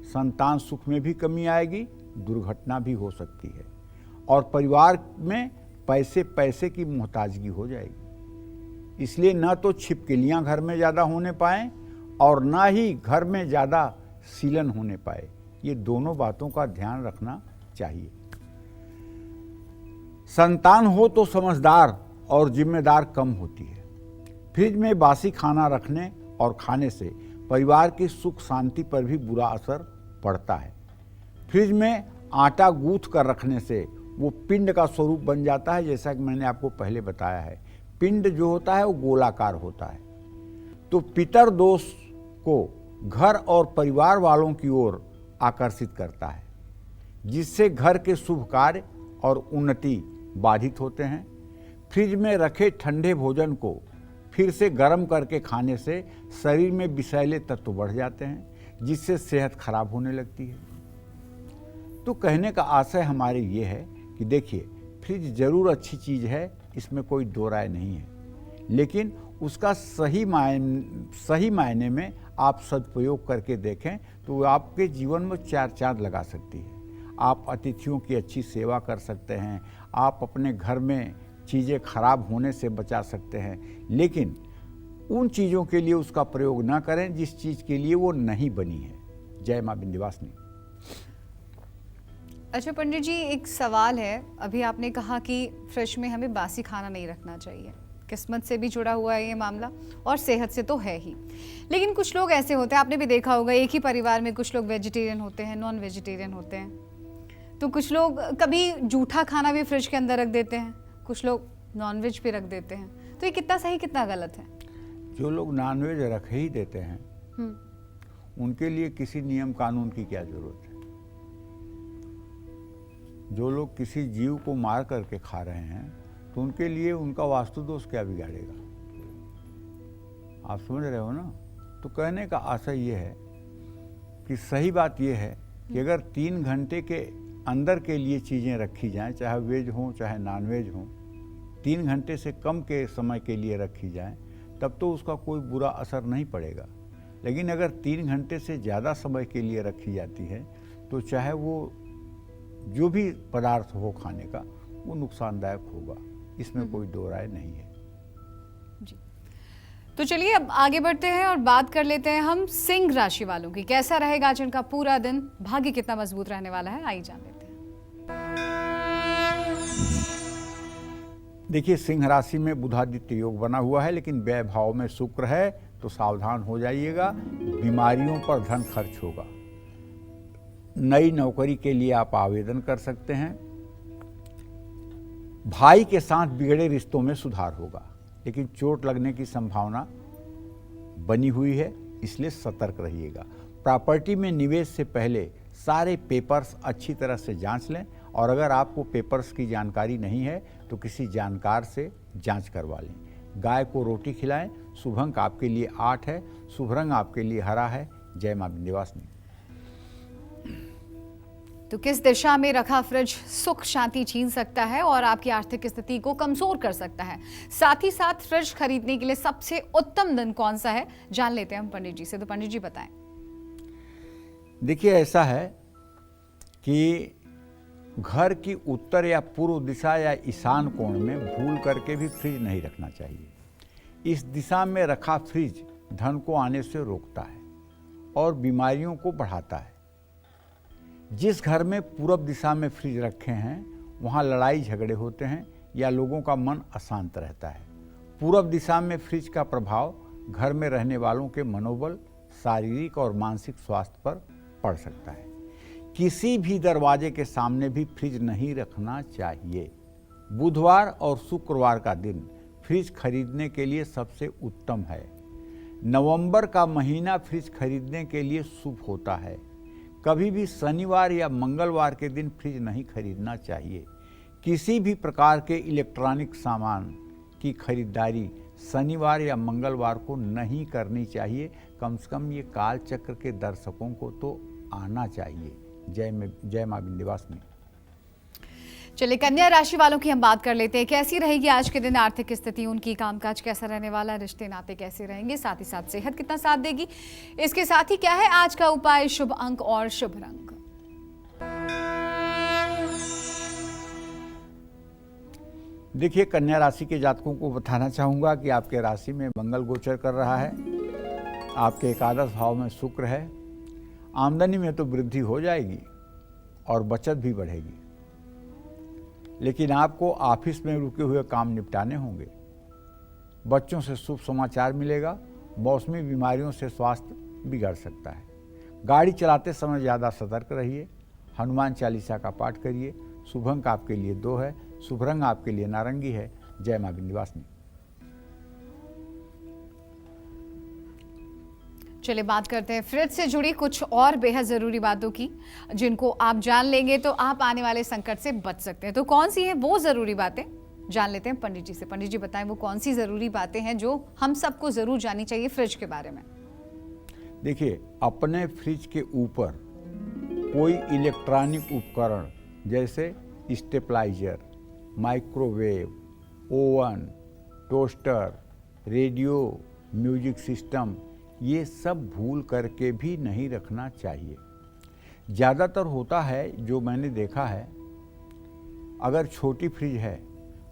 संतान सुख में भी कमी आएगी, दुर्घटना भी हो सकती है और परिवार में पैसे पैसे की मोहताजगी हो जाएगी। इसलिए न तो छिपकलियां घर में ज़्यादा होने पाएँ और ना ही घर में ज़्यादा सीलन होने पाए। ये दोनों बातों का ध्यान रखना चाहिए। संतान हो तो समझदार और जिम्मेदार कम होती है। फ्रिज में बासी खाना रखने और खाने से परिवार की सुख शांति पर भी बुरा असर पड़ता है। फ्रिज में आटा गूंथ कर रखने से वो पिंड का स्वरूप बन जाता है, जैसा कि मैंने आपको पहले बताया है। पिंड जो होता है वो गोलाकार होता है। तो पितर दोष को घर और परिवार वालों की ओर आकर्षित करता है, जिससे घर के शुभ कार्य और उन्नति बाधित होते हैं। फ्रिज में रखे ठंडे भोजन को फिर से गर्म करके खाने से शरीर में विषैले तत्व बढ़ जाते हैं, जिससे सेहत खराब होने लगती है। तो कहने का आशय हमारे ये है कि देखिए, फ्रिज जरूर अच्छी चीज़ है, इसमें कोई दो राय नहीं है, लेकिन उसका सही मायने में आप सदुपयोग करके देखें तो वो आपके जीवन में चार चांद लगा सकती है। आप अतिथियों की अच्छी सेवा कर सकते हैं, आप अपने घर में चीज़ें खराब होने से बचा सकते हैं, लेकिन उन चीज़ों के लिए उसका प्रयोग ना करें जिस चीज़ के लिए वो नहीं बनी है। जय माँ विंध्यवासिनी। अच्छा पंडित जी, एक सवाल है। अभी आपने कहा कि फ्रिज में हमें बासी खाना नहीं रखना चाहिए। किस्मत से भी जुड़ा हुआ है ये मामला और सेहत से तो है ही, लेकिन कुछ लोग ऐसे होते हैं, आपने भी देखा होगा, एक ही परिवार में कुछ लोग वेजिटेरियन होते हैं, नॉन वेजिटेरियन होते हैं। तो कुछ लोग कभी जूठा खाना भी फ्रिज के अंदर रख देते हैं, कुछ लोग नॉनवेज भी रख देते हैं। तो ये कितना सही कितना गलत है? जो लोग नॉनवेज रख ही देते हैं उनके लिए किसी नियम कानून की क्या जरूरत है। जो लोग किसी जीव को मार करके खा रहे हैं तो उनके लिए उनका वास्तु दोष क्या बिगाड़ेगा? आप समझ रहे हो ना। तो कहने का आशय ये है कि सही बात ये है कि अगर 3 घंटे के अंदर के लिए चीज़ें रखी जाएं, चाहे वेज हो चाहे नॉन वेज हो, 3 घंटे से कम के समय के लिए रखी जाएं, तब तो उसका कोई बुरा असर नहीं पड़ेगा। लेकिन अगर 3 घंटे से ज़्यादा समय के लिए रखी जाती है तो चाहे वो जो भी पदार्थ हो खाने का, वो नुकसानदायक होगा। इसमें कोई दो राय नहीं है जी। तो चलिए अब आगे बढ़ते हैं और बात कर लेते हैं हम सिंह राशि वालों की। कैसा रहेगा आज इनका पूरा दिन, भाग्य कितना मजबूत रहने वाला है, आइए जान लेते हैं। देखिए, सिंह राशि में बुधादित्य योग बना हुआ है, लेकिन व्यय भाव में शुक्र है, तो सावधान हो जाइएगा। बीमारियों पर धन खर्च होगा। नई नौकरी के लिए आप आवेदन कर सकते हैं। भाई के साथ बिगड़े रिश्तों में सुधार होगा, लेकिन चोट लगने की संभावना बनी हुई है, इसलिए सतर्क रहिएगा। प्रॉपर्टी में निवेश से पहले सारे पेपर्स अच्छी तरह से जांच लें, और अगर आपको पेपर्स की जानकारी नहीं है तो किसी जानकार से जांच करवा लें। गाय को रोटी खिलाएं। शुभ अंक आपके लिए 8 है, शुभ रंग आपके लिए हरा है। जय मां विंध्यवासिनी। तो किस दिशा में रखा फ्रिज सुख शांति छीन सकता है और आपकी आर्थिक स्थिति को कमजोर कर सकता है, साथ ही साथ फ्रिज खरीदने के लिए सबसे उत्तम दिन कौन सा है, जान लेते हैं हम पंडित जी से। तो पंडित जी बताएं। देखिए, ऐसा है कि घर की उत्तर या पूर्व दिशा या ईशान कोण में भूल करके भी फ्रिज नहीं रखना चाहिए। इस दिशा में रखा फ्रिज धन को आने से रोकता है और बीमारियों को बढ़ाता है। जिस घर में पूरब दिशा में फ्रिज रखे हैं वहाँ लड़ाई झगड़े होते हैं या लोगों का मन अशांत रहता है। पूरब दिशा में फ्रिज का प्रभाव घर में रहने वालों के मनोबल, शारीरिक और मानसिक स्वास्थ्य पर पड़ सकता है। किसी भी दरवाजे के सामने भी फ्रिज नहीं रखना चाहिए। बुधवार और शुक्रवार का दिन फ्रिज खरीदने के लिए सबसे उत्तम है। नवंबर का महीना फ्रिज खरीदने के लिए शुभ होता है। कभी भी शनिवार या मंगलवार के दिन फ्रिज नहीं खरीदना चाहिए। किसी भी प्रकार के इलेक्ट्रॉनिक सामान की खरीदारी शनिवार या मंगलवार को नहीं करनी चाहिए। कम से कम ये काल चक्र के दर्शकों को तो आना चाहिए। जय मां विंध्यवासिनी। चलिए कन्या राशि वालों की हम बात कर लेते हैं। कैसी रहेगी आज के दिन आर्थिक स्थिति, उनकी कामकाज कैसा रहने वाला है, रिश्ते नाते कैसे रहेंगे, साथ ही साथ सेहत कितना साथ देगी, इसके साथ ही क्या है आज का उपाय, शुभ अंक और शुभ रंग। देखिए, कन्या राशि के जातकों को बताना चाहूँगा कि आपके राशि में मंगल गोचर कर रहा है, आपके एकादश भाव में शुक्र है। आमदनी में तो वृद्धि हो जाएगी और बचत भी बढ़ेगी, लेकिन आपको ऑफिस में रुके हुए काम निपटाने होंगे। बच्चों से शुभ समाचार मिलेगा। मौसमी बीमारियों से स्वास्थ्य बिगड़ सकता है। गाड़ी चलाते समय ज़्यादा सतर्क रहिए। हनुमान चालीसा का पाठ करिए। शुभ अंक आपके लिए 2 है। शुभ रंग आपके लिए नारंगी है। जय मां विंध्यवासिनी। चलिए बात करते हैं फ्रिज से जुड़ी कुछ और बेहद ज़रूरी बातों की, जिनको आप जान लेंगे तो आप आने वाले संकट से बच सकते हैं। तो कौन सी है वो ज़रूरी बातें, जान लेते हैं पंडित जी से। पंडित जी बताएं वो कौन सी ज़रूरी बातें हैं जो हम सबको ज़रूर जाननी चाहिए फ्रिज के बारे में। देखिए, अपने फ्रिज के ऊपर कोई इलेक्ट्रॉनिक उपकरण जैसे stabiliser, microwave, oven, toaster, radio, music system, ये सब भूल करके भी नहीं रखना चाहिए। ज़्यादातर होता है, जो मैंने देखा है, अगर छोटी फ्रिज है,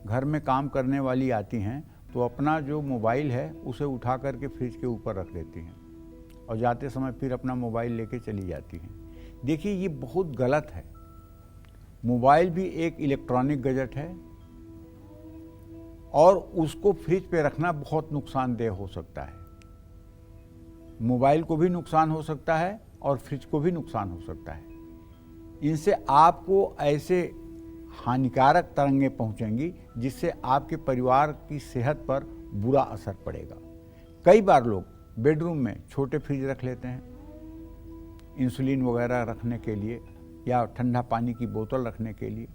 घर में काम करने वाली आती हैं तो अपना जो मोबाइल है उसे उठा करके फ्रिज के ऊपर रख देती हैं और जाते समय फिर अपना मोबाइल लेके चली जाती हैं। देखिए, ये बहुत गलत है। मोबाइल भी एक इलेक्ट्रॉनिक गैजेट है और उसको फ्रिज पे रखना बहुत नुकसानदेह हो सकता है। मोबाइल को भी नुकसान हो सकता है और फ्रिज को भी नुकसान हो सकता है। इनसे आपको ऐसे हानिकारक तरंगें पहुंचेंगी जिससे आपके परिवार की सेहत पर बुरा असर पड़ेगा। कई बार लोग बेडरूम में छोटे फ्रिज रख लेते हैं, इंसुलिन वगैरह रखने के लिए या ठंडा पानी की बोतल रखने के लिए।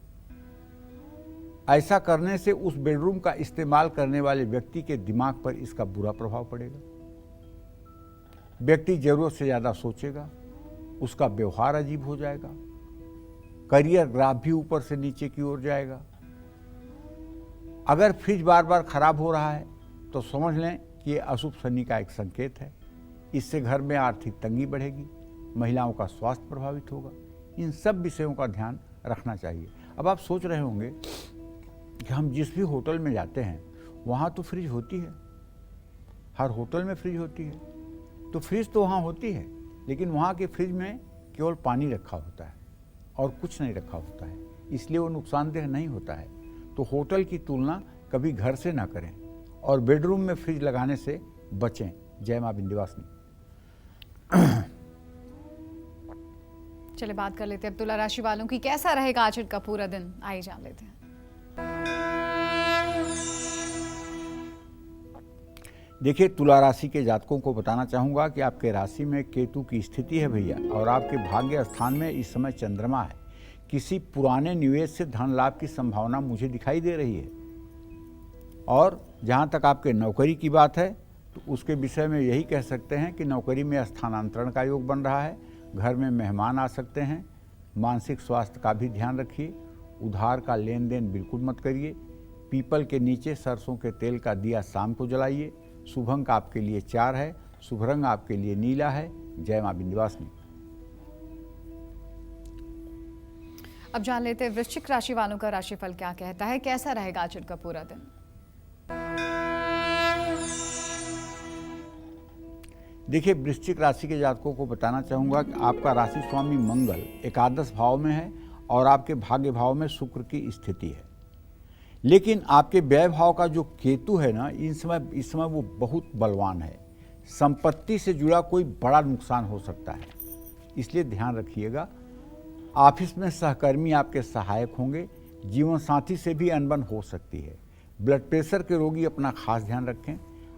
ऐसा करने से उस बेडरूम का इस्तेमाल करने वाले व्यक्ति के दिमाग पर इसका बुरा प्रभाव पड़ेगा। व्यक्ति जरूरत से ज़्यादा सोचेगा, उसका व्यवहार अजीब हो जाएगा, करियर ग्राफ भी ऊपर से नीचे की ओर जाएगा। अगर फ्रिज बार बार खराब हो रहा है तो समझ लें कि ये अशुभ शनि का एक संकेत है। इससे घर में आर्थिक तंगी बढ़ेगी, महिलाओं का स्वास्थ्य प्रभावित होगा। इन सब विषयों का ध्यान रखना चाहिए। अब आप सोच रहे होंगे कि हम जिस भी होटल में जाते हैं वहाँ तो फ्रिज होती है, हर होटल में फ्रिज होती है, तो फ्रिज तो वहाँ होती है, लेकिन वहाँ के फ्रिज में केवल पानी रखा होता है और कुछ नहीं रखा होता है, इसलिए वो नुकसानदेह नहीं होता है। तो होटल की तुलना कभी घर से ना करें और बेडरूम में फ्रिज लगाने से बचें। जय मां विंध्यवासिनी। चलिए बात कर लेते हैं अब तुला राशि वालों की। कैसा रहेगा आज का पूरा दिन, आइए जान लेते हैं। देखिए, तुला राशि के जातकों को बताना चाहूँगा कि आपके राशि में केतु की स्थिति है भैया, और आपके भाग्य स्थान में इस समय चंद्रमा है। किसी पुराने निवेश से धन लाभ की संभावना मुझे दिखाई दे रही है। और जहाँ तक आपके नौकरी की बात है तो उसके विषय में यही कह सकते हैं कि नौकरी में स्थानांतरण का योग बन रहा है। घर में मेहमान आ सकते हैं। मानसिक स्वास्थ्य का भी ध्यान रखिए। उधार का लेन देन बिल्कुल मत करिए। पीपल के नीचे सरसों के तेल का दिया शाम को जलाइए। शुभ अंक आपके लिए 4 है। शुभ रंग आपके लिए नीला है। जय मां विंध्यवासिनी। अब जान लेते हैं वृश्चिक राशि वालों का राशिफल क्या कहता है, कैसा रहेगा आज का पूरा दिन। देखिए, वृश्चिक राशि के जातकों को बताना चाहूँगा कि आपका राशि स्वामी मंगल एकादश भाव में है और आपके भाग्य भाव में शुक्र की स्थिति है। लेकिन आपके व्यय भाव का जो केतु है ना, इस समय वो बहुत बलवान है। संपत्ति से जुड़ा कोई बड़ा नुकसान हो सकता है, इसलिए ध्यान रखिएगा। ऑफिस में सहकर्मी आपके सहायक होंगे। जीवन साथी से भी अनबन हो सकती है। ब्लड प्रेशर के रोगी अपना खास ध्यान रखें।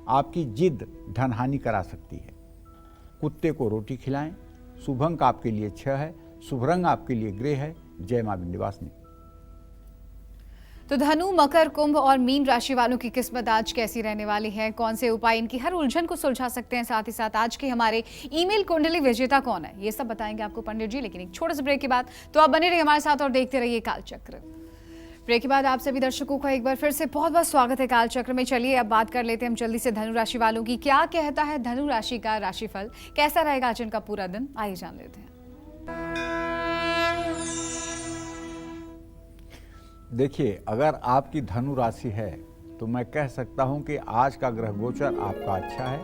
आपकी जिद धनहानि करा सकती है। कुत्ते को रोटी खिलाएं। शुभ अंक आपके लिए 6 है। शुभ रंग आपके लिए ग्रे है। जय मां विंध्यवासिनी। तो धनु, मकर, कुंभ और मीन राशि वालों की किस्मत आज कैसी रहने वाली है, कौन से उपाय इनकी हर उलझन को सुलझा सकते हैं, साथ ही साथ आज के हमारे ईमेल कुंडली विजेता कौन है, ये सब बताएंगे आपको पंडित जी। लेकिन एक छोटे से ब्रेक के बाद, तो आप बने रहिए हमारे साथ और देखते रहिए कालचक्र। ब्रेक के बाद आप सभी दर्शकों का एक बार फिर से बहुत बहुत स्वागत है काल चक्र में। चलिए अब बात कर लेते हैं हम जल्दी से धनु राशि वालों की। क्या कहता है धनु राशि का राशिफल, कैसा रहेगा आज इनका पूरा दिन, आइए जान लेते हैं। देखिए, अगर आपकी धनु राशि है तो मैं कह सकता हूं कि आज का ग्रह गोचर आपका अच्छा है।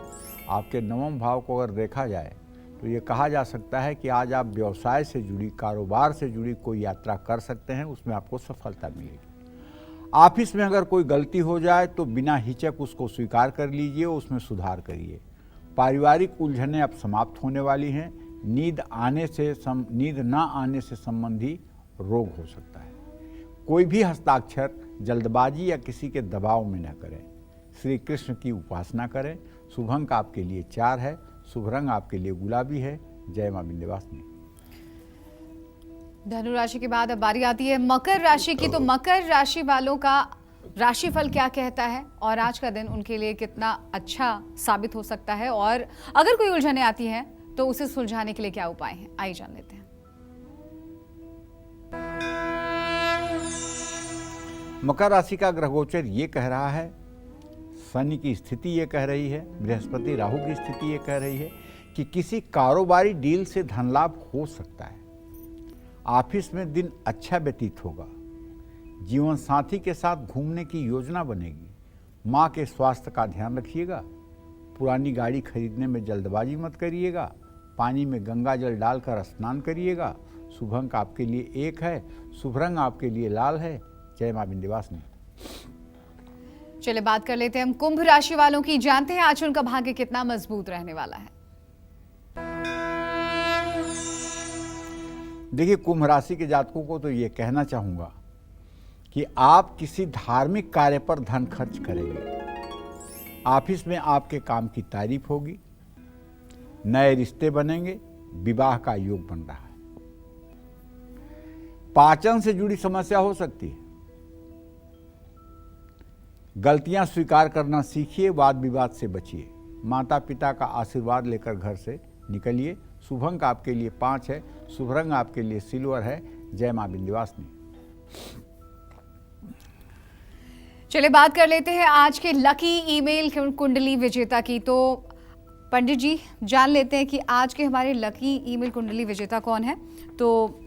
आपके नवम भाव को अगर देखा जाए तो ये कहा जा सकता है कि आज आप व्यवसाय से जुड़ी, कारोबार से जुड़ी कोई यात्रा कर सकते हैं, उसमें आपको सफलता मिलेगी। ऑफिस में अगर कोई गलती हो जाए तो बिना हिचक उसको स्वीकार कर लीजिए, उसमें सुधार करिए। पारिवारिक उलझनें अब समाप्त होने वाली हैं। नींद ना आने से संबंधी रोग हो सकता है। कोई भी हस्ताक्षर जल्दबाजी या किसी के दबाव में न करें। श्री कृष्ण की उपासना करें। शुभ अंक आपके लिए 4 है। शुभ रंग आपके लिए गुलाबी है। जय मां विंध्यवासिनी। धनु राशि के बाद अब बारी आती है मकर राशि की। तो मकर राशि वालों का राशिफल क्या कहता है और आज का दिन उनके लिए कितना अच्छा साबित हो सकता है, और अगर कोई उलझनें आती हैं तो उसे सुलझाने के लिए क्या उपाय हैं, आइए जान लेते हैं। मकर राशि का ग्रह गोचर ये कह रहा है, शनि की स्थिति ये कह रही है, बृहस्पति राहु की स्थिति ये कह रही है कि किसी कारोबारी डील से धन लाभ हो सकता है। ऑफिस में दिन अच्छा व्यतीत होगा। जीवन साथी के साथ घूमने की योजना बनेगी। माँ के स्वास्थ्य का ध्यान रखिएगा। पुरानी गाड़ी खरीदने में जल्दबाजी मत करिएगा। पानी में गंगा जल डालकर स्नान करिएगा। शुभ अंक आपके लिए 1 है। शुभ रंग आपके लिए लाल है। जय मां विंध्यवासिनी। चलिए बात कर लेते हैं हम कुंभ राशि वालों की। जानते हैं आज उनका भाग्य कितना मजबूत रहने वाला है। देखिए, कुंभ राशि के जातकों को तो ये कहना चाहूंगा कि आप किसी धार्मिक कार्य पर धन खर्च करेंगे। ऑफिस में आपके काम की तारीफ होगी। नए रिश्ते बनेंगे। विवाह का योग बन रहा है। पाचन से जुड़ी समस्या हो सकती है। गलतियां स्वीकार करना सीखिए। वाद विवाद से बचिए। माता पिता का आशीर्वाद लेकर घर से निकलिए। शुभ अंक आपके लिए 5 है। शुभ रंग आपके लिए सिल्वर है। जय मां विंध्यवासिनी। चलिए बात कर लेते हैं आज के लकी ईमेल कुंडली विजेता की। तो पंडित जी जान लेते हैं कि आज के हमारे लकी ईमेल कुंडली विजेता कौन है। तो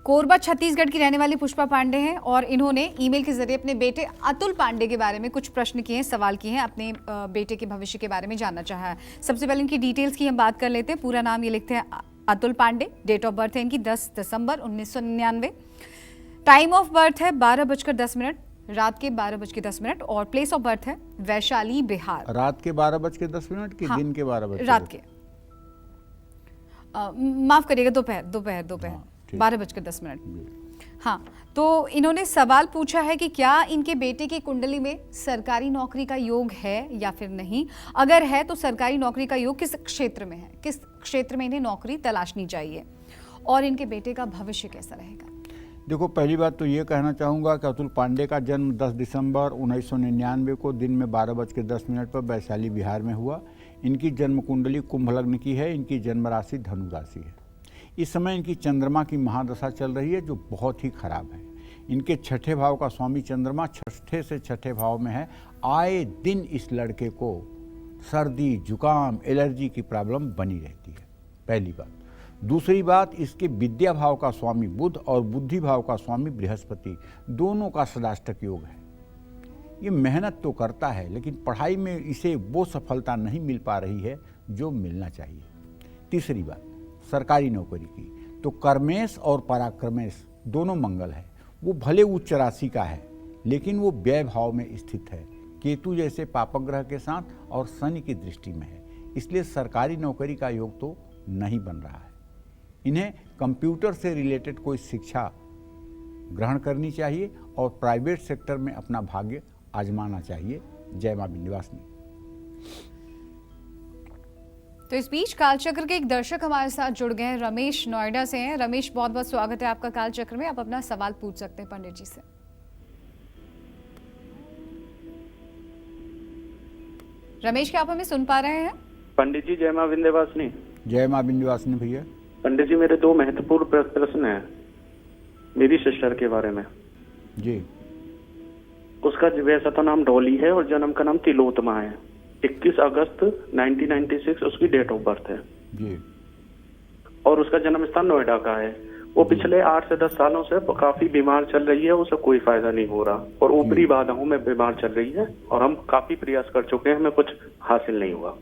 कोरबा छत्तीसगढ़ की रहने वाली पुष्पा पांडे हैं और इन्होंने ईमेल के जरिए अपने बेटे अतुल पांडे के बारे में कुछ प्रश्न किए हैं, सवाल किए हैं, अपने बेटे के भविष्य के बारे में जानना चाहा है। सबसे पहले इनकी डिटेल्स की हम बात कर लेते हैं। पूरा नाम ये लिखते हैं Atul Pandey. Date of birth है इनकी 10 दिसंबर 1999। टाइम ऑफ बर्थ है 12:10, रात के 12:10, और प्लेस ऑफ बर्थ है वैशाली, बिहार। रात के 12:10 की दिन के 12 रात के माफ करिएगा, दोपहर 12:10। हाँ, तो इन्होंने सवाल पूछा है कि क्या इनके बेटे की कुंडली में सरकारी नौकरी का योग है या फिर नहीं। अगर है तो सरकारी नौकरी का योग किस क्षेत्र में है, किस क्षेत्र में इन्हें नौकरी तलाशनी चाहिए, और इनके बेटे का भविष्य कैसा रहेगा। देखो, पहली बात तो ये कहना चाहूँगा कि अतुल पांडे का जन्म 10 दिसंबर 1999 को दिन में 12:10 पर वैशाली, बिहार में हुआ। इनकी जन्म कुंडली कुंभ लग्न की है। इनकी जन्म राशि धनु राशि है। इस समय इनकी चंद्रमा की महादशा चल रही है जो बहुत ही खराब है। इनके 6ठे भाव का स्वामी चंद्रमा 6ठे से 6ठे भाव में है। आए दिन इस लड़के को सर्दी, जुकाम, एलर्जी की प्रॉब्लम बनी रहती है, पहली बात। दूसरी बात, इसके विद्या भाव का स्वामी बुध और बुद्धि भाव का स्वामी बृहस्पति, दोनों का सदाष्टक योग है। ये मेहनत तो करता है लेकिन पढ़ाई में इसे वो सफलता नहीं मिल पा रही है जो मिलना चाहिए। तीसरी बात, सरकारी नौकरी की तो कर्मेश और पराक्रमेश दोनों मंगल है। वो भले उच्च राशि का है लेकिन वो व्यय भाव में स्थित है, केतु जैसे पापग्रह के साथ, और शनि की दृष्टि में है। इसलिए सरकारी नौकरी का योग तो नहीं बन रहा है। इन्हें कंप्यूटर से रिलेटेड कोई शिक्षा ग्रहण करनी चाहिए और प्राइवेट सेक्टर में अपना भाग्य आजमाना चाहिए। जय मां विंध्यवासिनी। तो इस बीच कालचक्र के एक दर्शक हमारे साथ जुड़ गए हैं, रमेश नोएडा से हैं। रमेश, बहुत बहुत स्वागत है आपका कालचक्र में। आप अपना सवाल पूछ सकते हैं पंडित जी से। रमेश, क्या आप हमें सुन पा रहे हैं? पंडित जी जय मां विंध्यवासिनी। जय मां विंध्यवासिनी भैया। पंडित जी, मेरे 2 महत्वपूर्ण प्रश्न हैं मेरी सिस्टर के बारे में। जी। उसका वैसा तो नाम डॉली है और जन्म का नाम तिलोत्तमा है। 21 अगस्त 1996 उसकी डेट ऑफ बर्थ है जी। और उसका जन्म स्थान नोएडा का है। वो पिछले 8 से 10 सालों से काफी बीमार चल रही है, उसे कोई फायदा नहीं हो रहा और ऊपरी बाधाओं में बीमार चल रही है और हम काफी प्रयास कर चुके हैं, हमें कुछ हासिल नहीं हुआ।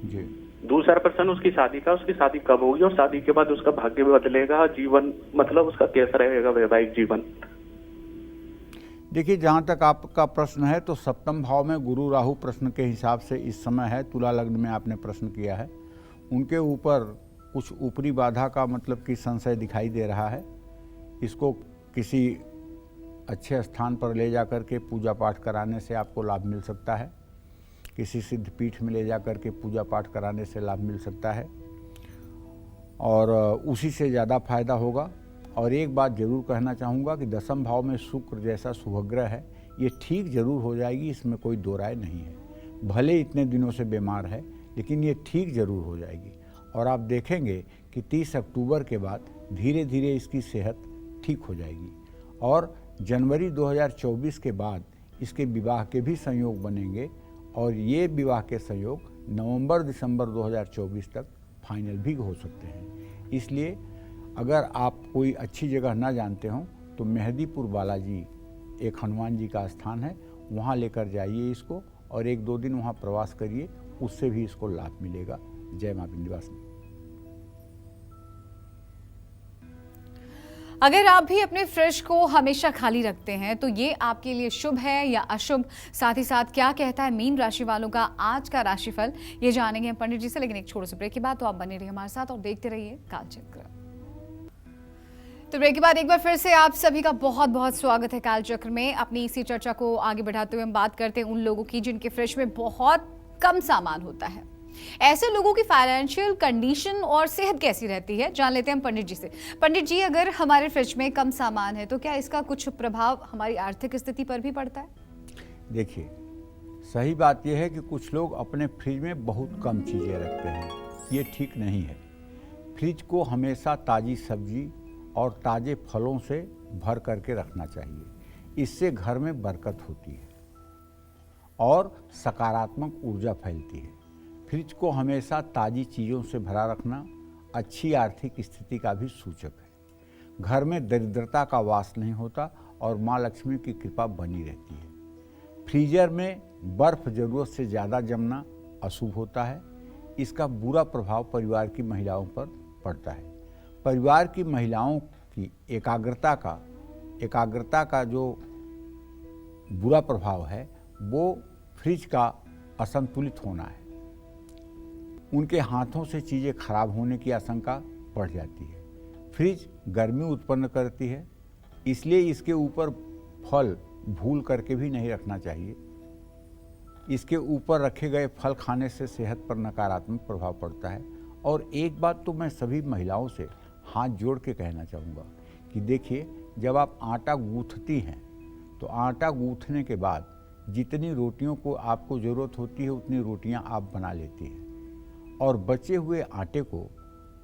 जी। दूसरा प्रश्न उसकी शादी का, उसकी शादी कब होगी और शादी के बाद उसका भाग्य बदलेगा, जीवन मतलब उसका कैसा रहेगा वैवाहिक जीवन? देखिए, जहाँ तक आपका प्रश्न है तो सप्तम भाव में गुरु राहु प्रश्न के हिसाब से इस समय है। तुला लग्न में आपने प्रश्न किया है। उनके ऊपर कुछ ऊपरी बाधा का मतलब कि संशय दिखाई दे रहा है। इसको किसी अच्छे स्थान पर ले जा कर के पूजा पाठ कराने से आपको लाभ मिल सकता है। किसी सिद्ध पीठ में ले जा कर के पूजा पाठ कराने से लाभ मिल सकता है और उसी से ज़्यादा फायदा होगा। और एक बात जरूर कहना चाहूँगा कि दसम भाव में शुक्र जैसा शुभग्रह है, ये ठीक जरूर हो जाएगी, इसमें कोई दो राय नहीं है। भले इतने दिनों से बीमार है लेकिन ये ठीक जरूर हो जाएगी और आप देखेंगे कि 30 अक्टूबर के बाद धीरे धीरे इसकी सेहत ठीक हो जाएगी और जनवरी 2024 के बाद इसके विवाह के भी संयोग बनेंगे और ये विवाह के संयोग नवंबर-दिसंबर 2024 तक फाइनल भी हो सकते हैं। इसलिए अगर आप कोई अच्छी जगह ना जानते हो तो मेहदीपुर बालाजी एक हनुमान जी का स्थान है, वहाँ लेकर जाइए इसको और 1-2 दिन वहाँ प्रवास करिए, उससे भी इसको लाभ मिलेगा। जय मां विंध्यवासिनी। अगर आप भी अपने फ्रिज को हमेशा खाली रखते हैं तो ये आपके लिए शुभ है या अशुभ, साथ ही साथ क्या कहता है मीन राशि वालों का आज का राशिफल, ये जानेंगे पंडित जी से। लेकिन एक छोटे से ब्रेक के बाद तो आप बने रहिए हमारे साथ और देखते रहिए कालचक्र। तो ब्रेक के बाद एक बार फिर से आप सभी का बहुत बहुत स्वागत है कालचक्र में। अपनी इसी चर्चा को आगे बढ़ाते हुए हम बात करते हैं उन लोगों की जिनके फ्रिज में बहुत कम सामान होता है। ऐसे लोगों की फाइनेंशियल कंडीशन और सेहत कैसी रहती है, जान लेते हैं हम पंडित जी से। पंडित जी, अगर हमारे फ्रिज में कम सामान है तो क्या इसका कुछ प्रभाव हमारी आर्थिक स्थिति पर भी पड़ता है? देखिए, सही बात यह है कि कुछ लोग अपने फ्रिज में बहुत कम चीज़ें रखते हैं, ये ठीक नहीं है। फ्रिज को हमेशा ताज़ी सब्जी और ताज़े फलों से भर करके रखना चाहिए। इससे घर में बरकत होती है और सकारात्मक ऊर्जा फैलती है। फ्रिज को हमेशा ताज़ी चीज़ों से भरा रखना अच्छी आर्थिक स्थिति का भी सूचक है। घर में दरिद्रता का वास नहीं होता और माँ लक्ष्मी की कृपा बनी रहती है। फ्रीजर में बर्फ़ ज़रूरत से ज़्यादा जमना अशुभ होता है। इसका बुरा प्रभाव परिवार की महिलाओं पर पड़ता है। परिवार की महिलाओं की एकाग्रता का जो बुरा प्रभाव है वो फ्रिज का असंतुलित होना है। उनके हाथों से चीज़ें खराब होने की आशंका बढ़ जाती है। फ्रिज गर्मी उत्पन्न करती है, इसलिए इसके ऊपर फल भूल करके भी नहीं रखना चाहिए। इसके ऊपर रखे गए फल खाने से सेहत पर नकारात्मक प्रभाव पड़ता है। और एक बात तो मैं सभी महिलाओं से हाथ जोड़ के कहना चाहूँगा कि देखिए, जब आप आटा गूँथती हैं तो आटा गूँथने के बाद जितनी रोटियों को आपको ज़रूरत होती है उतनी रोटियां आप बना लेती हैं और बचे हुए आटे को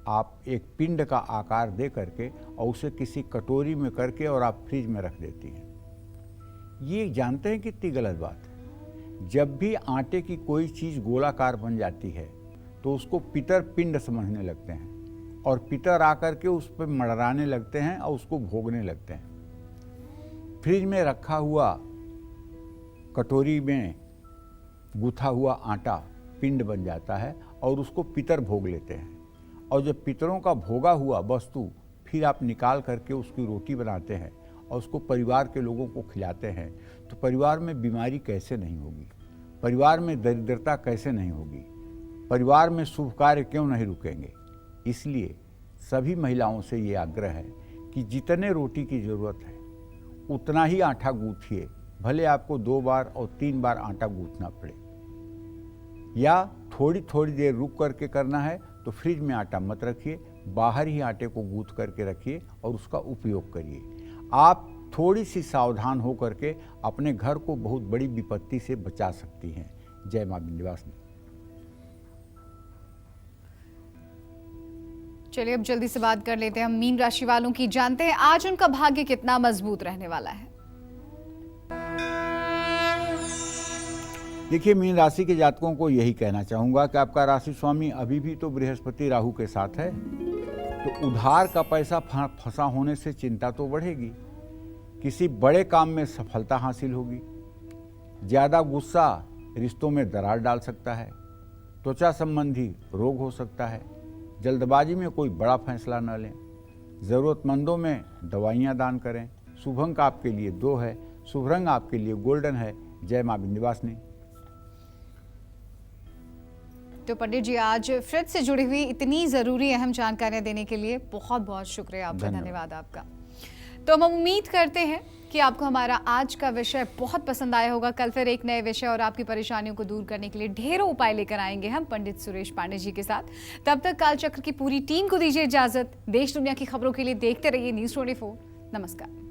आप एक पिंड का आकार दे करके और उसे किसी कटोरी में करके और आप फ्रिज में रख देती हैं। ये जानते हैं कितनी गलत बात है। जब भी आटे की कोई चीज़ गोलाकार बन जाती है तो उसको पितर पिंड समझने लगते हैं और पितर आकर के उस पर मड़राने लगते हैं और उसको भोगने लगते हैं। फ्रिज में रखा हुआ कटोरी में गूथा हुआ आटा पिंड बन जाता है और उसको पितर भोग लेते हैं। और जब पितरों का भोगा हुआ वस्तु फिर आप निकाल करके उसकी रोटी बनाते हैं और उसको परिवार के लोगों को खिलाते हैं तो परिवार में बीमारी कैसे नहीं होगी, परिवार में दरिद्रता कैसे नहीं होगी, परिवार में शुभ कार्य क्यों नहीं रुकेंगे। इसलिए सभी महिलाओं से ये आग्रह है कि जितने रोटी की ज़रूरत है उतना ही आटा गूँथिए, भले आपको 2 बार और 3 बार आटा गूँथना पड़े, या थोड़ी थोड़ी देर रुक करके करना है तो फ्रिज में आटा मत रखिए, बाहर ही आटे को गूँथ करके रखिए और उसका उपयोग करिए। आप थोड़ी सी सावधान हो करके अपने घर को बहुत बड़ी विपत्ति से बचा सकती हैं। जय मां विंध्यवासिनी। चलिए अब जल्दी से बात कर लेते हैं हम मीन राशि वालों की, जानते हैं आज उनका भाग्य कितना मजबूत रहने वाला है। देखिए, मीन राशि के जातकों को यही कहना चाहूँगा कि आपका राशि स्वामी अभी भी तो बृहस्पति राहु के साथ है, तो उधार का पैसा फंसा होने से चिंता तो बढ़ेगी। किसी बड़े काम में सफलता हासिल होगी। ज़्यादा गुस्सा रिश्तों में दरार डाल सकता है। त्वचा संबंधी रोग हो सकता है। जल्दबाजी में कोई बड़ा फैसला न लें। ज़रूरतमंदों में दवाइयाँ दान करें। शुभ अंक आपके लिए 2 है। शुभ रंग आपके लिए गोल्डन है। जय माँ विंध्यवासिनी। तो पंडित जी, आज फ्रिज से जुड़ी हुई इतनी ज़रूरी अहम जानकारियां देने के लिए बहुत बहुत शुक्रिया आपका, धन्यवाद आपका। तो हम उम्मीद करते हैं कि आपको हमारा आज का विषय बहुत पसंद आया होगा। कल फिर एक नए विषय और आपकी परेशानियों को दूर करने के लिए ढेरों उपाय लेकर आएंगे हम पंडित सुरेश पांडे जी के साथ। तब तक कालचक्र की पूरी टीम को दीजिए इजाजत। देश दुनिया की खबरों के लिए देखते रहिए News 24। नमस्कार।